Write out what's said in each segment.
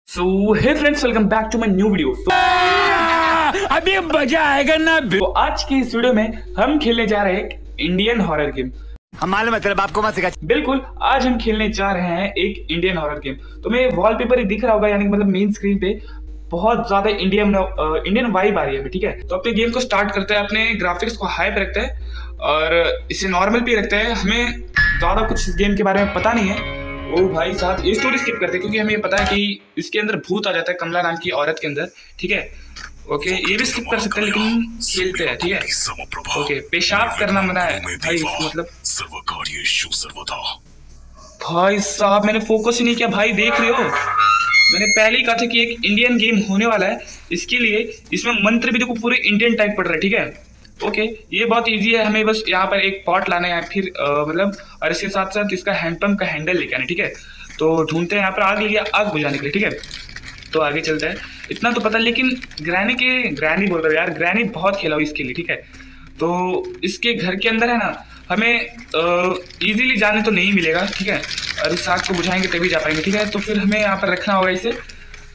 So hey friends, welcome back to my new video. अभी मजा आएगा ना। तो आज की इस वीडियो में हम खेलने जा रहे हैं एक इंडियन हॉरर गेम। हमारे मतलब आपको मत सिखा। बिल्कुल, आज हम खेलने जा रहे हैं एक इंडियन हॉरर गेम। तो मैं वॉलपेपर ही दिख रहा होगा, यानी कि मतलब मेन स्क्रीन पे बहुत ज्यादा इंडियन वाइब आ रही है अभी। ठीक है, तो अपने गेम को स्टार्ट करते हैं। अपने ग्राफिक्स को हाई पे रखते हैं और इसे नॉर्मल पे रखते हैं। हमें ज्यादा कुछ इस गेम के बारे में पता नहीं है। ओ भाई साहब, ये स्टोरी स्किप करते हैं क्योंकि हमें पता है कि इसके अंदर भूत आ जाता है कमला नाम की औरत के अंदर। ठीक है, ओके, ये भी स्किप कर सकते हैं लेकिन खेलते हैं। ठीक है, ओके, पेशाब करना मना है भाई, मतलब भाई साहब मैंने फोकस ही नहीं किया। भाई देख रहे हो, मैंने पहले ही कहा था कि एक इंडियन गेम होने वाला है, इसके लिए इसमें मंत्र भी देखो पूरे इंडियन टाइप पड़ रहा है। ठीक है, ओके, ये बहुत इजी है। हमें बस यहाँ पर एक पॉट लाना है, फिर मतलब और इसके साथ साथ इसका हैंडपंप का हैंडल लेके आना। ठीक है, तो ढूंढते हैं यहाँ पर आग लिया, आग बुझाने के लिए। ठीक है, तो आगे चलते हैं। इतना तो पता, लेकिन ग्रैनी बोल रहा हूँ यार, ग्रैनी बहुत खेला हो इसके लिए। ठीक है, तो इसके घर के अंदर है ना, हमें इजीली जाने तो नहीं मिलेगा। ठीक है, और इस आग को बुझाएंगे तभी जा पाएंगे। ठीक है, तो फिर हमें यहाँ पर रखना होगा इसे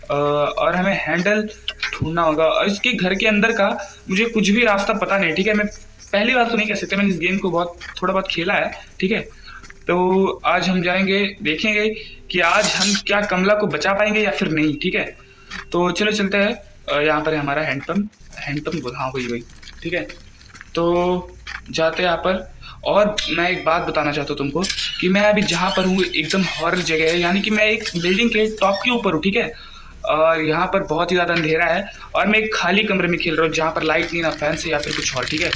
और हमें हैंडल ढूंढना होगा। और इसके घर के अंदर का मुझे कुछ भी रास्ता पता नहीं। ठीक है, मैं पहली बार तो नहीं कह सकते, मैंने इस गेम को थोड़ा बहुत खेला है। ठीक है, तो आज हम जाएंगे, देखेंगे कि आज हम क्या कमला को बचा पाएंगे या फिर नहीं। ठीक है, तो चलो चलते हैं। यहाँ पर है हमारा हैंडपम्प, हाँ वही। ठीक है, तो जाते हैं यहाँ पर। और मैं एक बात बताना चाहता हूँ तुमको कि मैं अभी जहाँ पर हूँ एकदम हॉरर जगह है, यानी कि मैं एक बिल्डिंग के टॉप के ऊपर हूँ। ठीक है, और यहाँ पर बहुत ही ज़्यादा अंधेरा है और मैं एक खाली कमरे में खेल रहा हूँ जहाँ पर लाइट नहीं, ना फैन से या फिर कुछ और। ठीक है,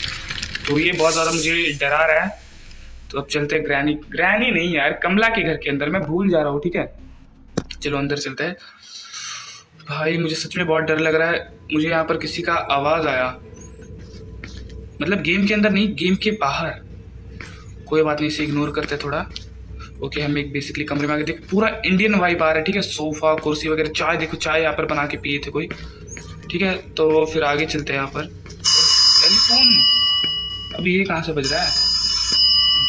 तो ये बहुत ज़्यादा मुझे डरा रहा है। तो अब चलते हैं ग्रैनी नहीं यार, कमला के घर के अंदर, मैं भूल जा रहा हूँ। ठीक है, चलो अंदर चलते हैं। भाई मुझे सच में बहुत डर लग रहा है। मुझे यहाँ पर किसी का आवाज़ आया, मतलब गेम के अंदर नहीं, गेम के बाहर। कोई बात नहीं, इसे इग्नोर करते हैं थोड़ा। ओके, हम एक बेसिकली कमरे में आ गए। देखो पूरा इंडियन वाइब आ रहा है। ठीक है, सोफा कुर्सी वगैरह, चाय देखो, चाय यहाँ पर बना के पिए थे कोई। ठीक है, तो फिर आगे चलते हैं। यहाँ पर टेलीफोन, अभी ये कहाँ से बज रहा है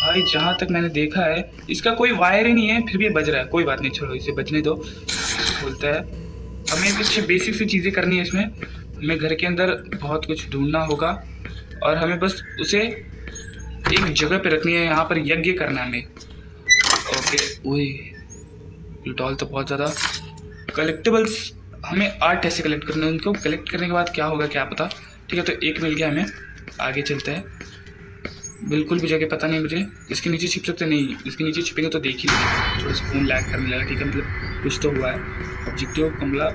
भाई? जहाँ तक मैंने देखा है इसका कोई वायर ही नहीं है, फिर भी ये बज रहा है। कोई बात नहीं, छोड़ो इसे बजने दो। बोलता है हमें कुछ बेसिक सी चीज़ें करनी है इसमें। हमें घर के अंदर बहुत कुछ ढूंढना होगा और हमें बस उसे एक जगह पे रखनी है। यहाँ पर यज्ञ करना है हमें। ओके, वही डॉल तो बहुत ज़्यादा। कलेक्टिबल्स हमें 8 ऐसे कलेक्ट करने हैं, उनको कलेक्ट करने के बाद क्या होगा क्या पता। ठीक है, तो एक मिल गया हमें, आगे चलते हैं। बिल्कुल भी जगह पता नहीं मुझे। इसके नीचे छिप सकते नहीं, इसके नीचे छिपेंगे तो देख ही लेंगे। थोड़ा सा फोन लैग करने लगा। ठीक है, मतलब कुछ तो हुआ है। ऑब्जेक्टिव कमला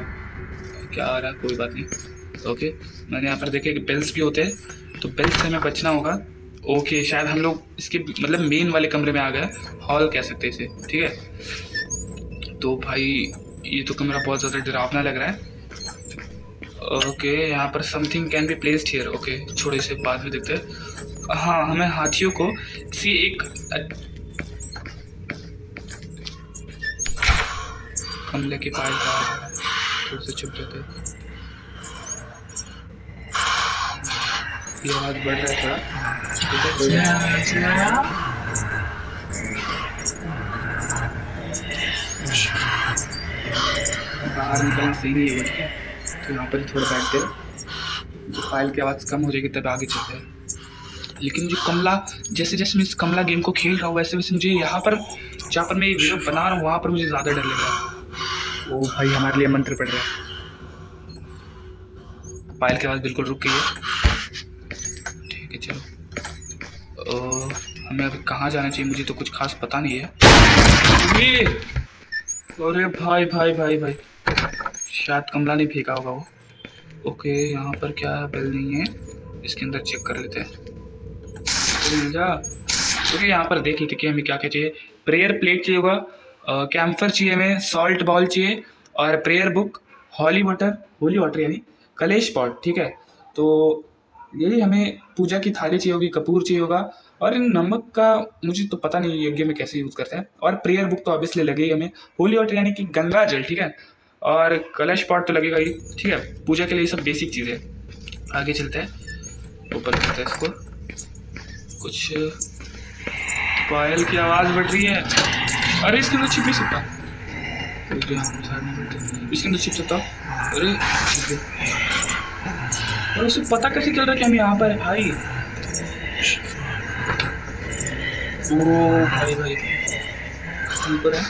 क्या आ रहा है, कोई बात नहीं। ओके, मैंने यहाँ पर देखे कि बेल्स भी होते हैं, तो बेल्स से हमें बचना होगा। ओके, शायद हम लोग इसके मतलब मेन वाले कमरे में आ गए, हॉल कह सकते हैं इसे। ठीक है, तो भाई ये तो कमरा बहुत ज़्यादा डरावना लग रहा है। ओके, यहाँ पर something can be placed here. Okay, छोड़ो इसे, बाद में देखते हैं। हाँ, हमें हाथियों को किसी एक कमले के पास थोड़ा सा छुप जाते हैं। ये आवाज बढ़ रहा है थोड़ा। बाहर निकलना सही नहीं है, तो यहाँ पर ही थोड़ा बैठते हैं। जो फाइल की आवाज़ कम हो जाएगी तब आगे चलते हैं। लेकिन मुझे कमला, जैसे जैसे मैं इस कमला गेम को खेल रहा हूँ वैसे वैसे मुझे यहाँ पर जहाँ पर मैं ये वीडियो बना रहा हूँ वहाँ पर मुझे ज़्यादा डर लग रहा है। ओ भाई, हमारे लिए मंत्र पड़ रहा है। फाइल की आवाज़ बिल्कुल रुक गई है। ठीक है, चलो हमें अभी कहाँ जाना चाहिए, मुझे तो कुछ खास पता नहीं है। अरे भाई भाई भाई भाई, शायद कमला नहीं फेंका होगा वो। ओके, यहाँ पर क्या बेल नहीं है, इसके अंदर चेक कर लेते हैं। मिल जा। ओके, यहाँ पर देख लेते कि हमें क्या क्या चाहिए। प्रेयर प्लेट चाहिए होगा, कैम्फर चाहिए हमें, सॉल्ट बॉल चाहिए और प्रेयर बुक, होली वाटर यानी कलेश पॉट। ठीक है, तो यही हमें पूजा की थाली चाहिए होगी, कपूर चाहिए होगा और इन नमक का मुझे तो पता नहीं यज्ञ में कैसे यूज़ करते हैं। और प्रेयर बुक तो ऑब्वियसली लगेगी हमें, होली वाटर यानी कि गंगा जल। ठीक है, और कलश पॉट तो लगेगा ही। ठीक है, पूजा के लिए सब बेसिक चीज़ें। आगे चलते हैं, ऊपर करते हैं इसको। कुछ पायल की आवाज़ बढ़ रही है। अरे इसके अंदर छिप नहीं सकता। इसके अंदर छिप सकता। अरे और उसे पता कैसे चल रहा है कि हम यहाँ पर है भाई? ओ भाई भाई ऊपर है,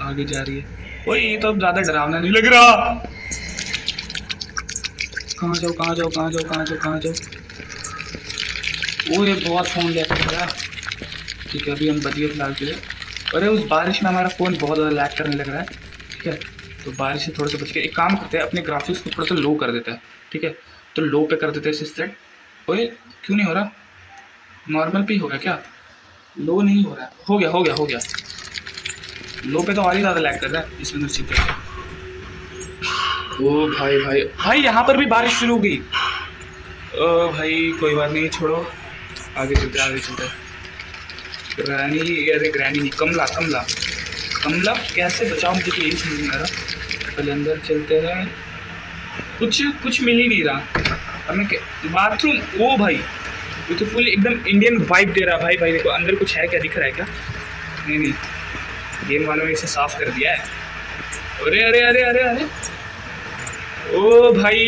आगे जा रही है। ओए ये तो अब ज्यादा डरावना नहीं लग रहा। कहाँ जाओ कहाँ जाओ कहाँ जाओ कहाँ जाओ कहाँ जाओ? ओ ये बहुत फ़ोन लेता है। ठीक है अभी हम बच गए फिलहाल के लिए। अरे उस बारिश में हमारा फ़ोन बहुत ज़्यादा लैग करने लग रहा है। ठीक है तो बारिश से थोड़ा सा बच के एक काम करते हैं, अपने ग्राफिक्स को थोड़ा सा लो कर देता है। ठीक है तो लो पे कर देते हैं इसे सेट। ओए क्यों नहीं हो रहा? नॉर्मल पे ही हो रहा है क्या? लो नहीं हो रहा है। हो गया हो गया हो गया। लो पे तो और ही ज़्यादा लैग कर रहा है। इसके अंदर छिप गया। ओ भाई भाई भाई यहाँ पर भी बारिश शुरू हो गई। ओ भाई कोई बात नहीं, छोड़ो आगे चलते आगे चलते। ग्रैनी अरे ग्रैनी नहीं, कमला कमला कमला कैसे बचाओ मुझे तो यही समझ नहीं आ रहा। पहले अंदर चलते हैं। कुछ मिल ही नहीं रहा हमें। बाथरूम, ओ भाई ये तो फुल एकदम इंडियन वाइब दे रहा भाई। भाई देखो अंदर कुछ है क्या, दिख रहा है क्या? नहीं गेम वालों ने इसे साफ कर दिया है। अरे अरे अरे अरे अरे ओ भाई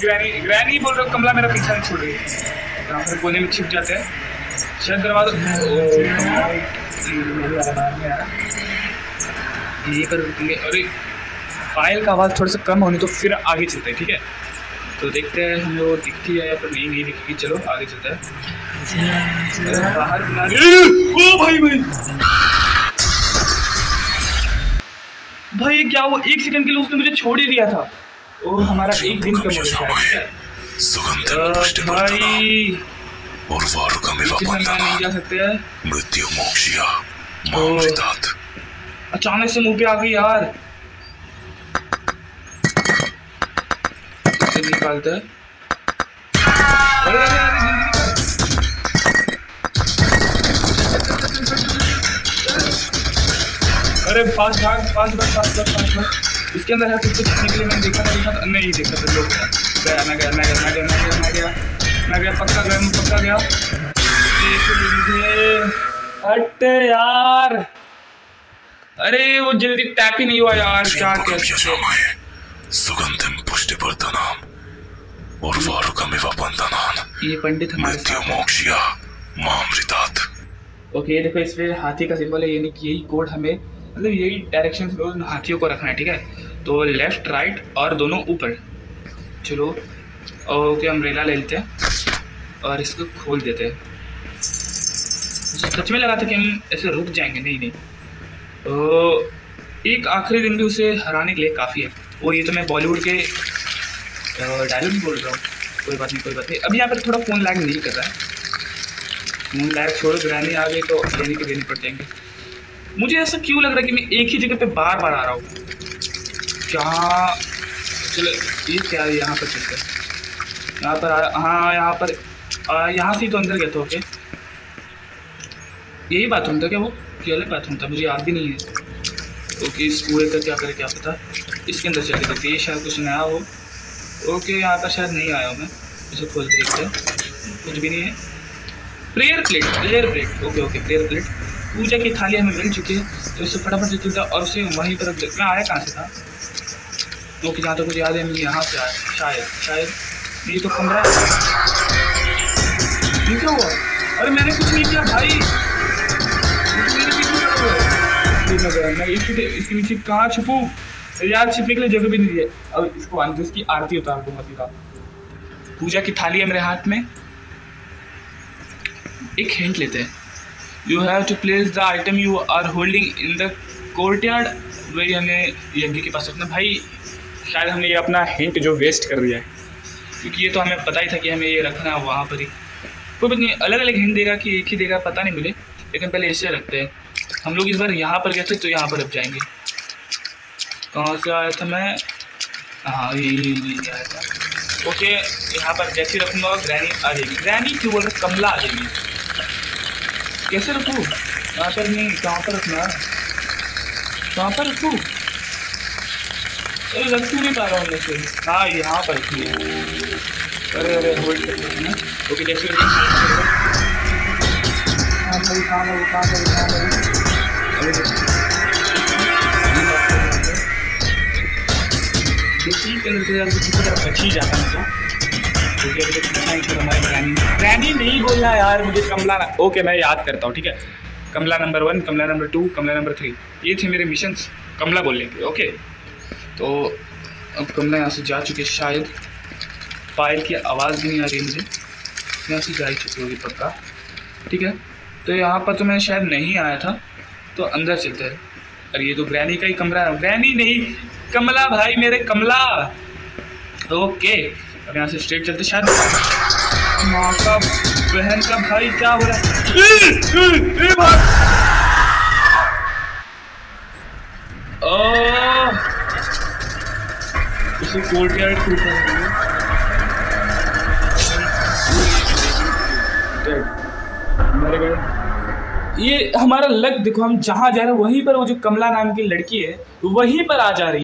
ग्रैनी ग्रैनी बोल रहा हूँ, कमला मेरा पीछा नहीं छोड़ रही। यहाँ पर कोने में छिप जाते हैं शायद दरवाजा। यहीं पर रुकेंगे। अरे पायल का आवाज़ थोड़ा सा कम होने तो फिर आगे चलते हैं। ठीक है तो देखते हैं हमें वो दिखती है या फिर नहीं दिखेगी। चलो आगे चलते हैं। बाहर ओ भाई भाई भाई क्या वो एक सेकंड के लिए उसने मुझे छोड़ ही दिया था और हमारा एक दिन कम हो गया भाई। नहीं जा सकते हैं। अचानक से मुंह पे आ गई यार। निकालते हैं। अरे अरे अरे अरे फास्ट भाग फास्ट भाग फास्ट भाग फास्ट भाग। इसके अंदर है कुछ छीनने के लिए। मैंने देखा नहीं देखा था लोग। मैं गया पक्का गया। हट यार। अरे वो जल्दी टैप ही नहीं हुआ यार। क्या सुगंधम पुष्टिवर्धनम उर्वारुकमिव बंधनान ये पंडित हमारे मृत्युमोक्षया मामृतात्। ओके देखो इस पे हाथी का सिंबल है, यानी कि यही कोड हमें मतलब यही डायरेक्शन रोज हाथियों को रखना है। ठीक है तो लेफ्ट राइट और दोनों ऊपर। चलो ओके अम्ब्रेला ले लेते हैं और इसको खोल देते हैं। सच में लगा था कि हम ऐसे रुक जाएंगे, नहीं तो एक आखिरी दिन भी उसे हराने के लिए काफ़ी है। और ये तो मैं बॉलीवुड के डायलॉग बोल रहा हूँ। कोई बात नहीं। अभी यहाँ पर थोड़ा फ़ोन लैग नहीं कर रहा है। फ़ोन लैग छोड़ो, ग्रैनी आ गई तो लेने के देने पड़ जाएंगे। मुझे ऐसा क्यों लग रहा है कि मैं एक ही जगह पे बार बार आ रहा हूँ क्या? चलो ये क्या है, यहाँ पर चलते हैं। यहाँ पर हाँ यहाँ से तो अंदर गया था। ओके यही बाथरूम था क्या? वो क्या अलग बाथरूम था, मुझे याद भी नहीं है। ओके इस कुएं का क्या करे क्या पता। इसके अंदर चले देखते ये शायद कुछ नया हो। ओके यहाँ पर शायद नहीं आया हूँ मैं। इसे खोल के देखते हैं। कुछ भी नहीं है। Prayer plate okay prayer plate. पूजा की थाली हमें मिल चुकी है तो उससे फटाफट से चलता और उसे वहीं पर मैं आया कहाँ से था? ओके जहाँ तक मुझे याद है मैं यहाँ से आया शायद ये तो कमरा है। ये क्या हुआ? अरे मैंने कुछ नहीं किया भाई। मैं इसके नीचे कहाँ छुपूं यार? छिपने के लिए जगह भी नहीं है। अब इसको इसकी आरती उतार दूंगा सीधा। पूजा की थाली है मेरे हाथ में। एक हिंट लेते हैं। You have to place the item you are holding in the courtyard. वही हमें यज्ञ के पास रखना। भाई शायद हमने ये अपना हिंट जो वेस्ट कर दिया है, क्योंकि ये तो हमें पता ही था कि हमें ये रखना है वहाँ पर ही। कोई बात नहीं, अलग अलग हिंट देगा कि एक ही देगा पता नहीं मुझे, लेकिन पहले इसे रखते हैं। हम लोग इस बार यहाँ पर गए थे तो यहाँ पर अब जाएंगे। कहाँ से आया था मैं? हाँ यही आया था। ओके यहाँ पर जैसे रखूँगा ग्रैनी आ जाएगी। ग्रैनी क्यों बोल रहे? कमला आ जाएगी। कैसे रखूँ? यहाँ पर नहीं, कहाँ पर रखना? कहाँ पर रखूँ? अरे रख क्यों नहीं पा रहा हूँ मैं से? हाँ यहाँ पर रखिए। अरे होल्ड कर लेते हैं। ओके जैसे बेसिक के अंदर तो किसी तरह बच ही जाता मतलब, क्योंकि अभी तक पीछा ही तो हमारे ग्रैनी नहीं बोलना यार मुझे, कमला ना, ओके मैं याद करता हूँ ठीक है। कमला नंबर 1, कमला नंबर 2, कमला नंबर 3, ये थे मेरे मिशंस कमला बोलने के। ओके तो अब कमला यहाँ से जा चुके शायद, पायल की आवाज़ भी नहीं आ रही मुझे, यहाँ से जा ही चुकी होगी पक्का। ठीक है तो यहाँ पर तो मैं शायद नहीं आया था, तो अंदर चलते हैं। अरे ये तो ग्रैनी का ही कमरा है, ग्रैनी नहीं कमला भाई मेरे कमला। ओके अब यहाँ से स्ट्रेट चलते, शायद माँ का बहन का भाई क्या हो रहा है। उसे कोर्टयार्ड मर गए। ये हमारा लक देखो, हम जहाँ जा रहे हैं वहीं पर वो जो कमला नाम की लड़की है वहीं पर आ जा रही है।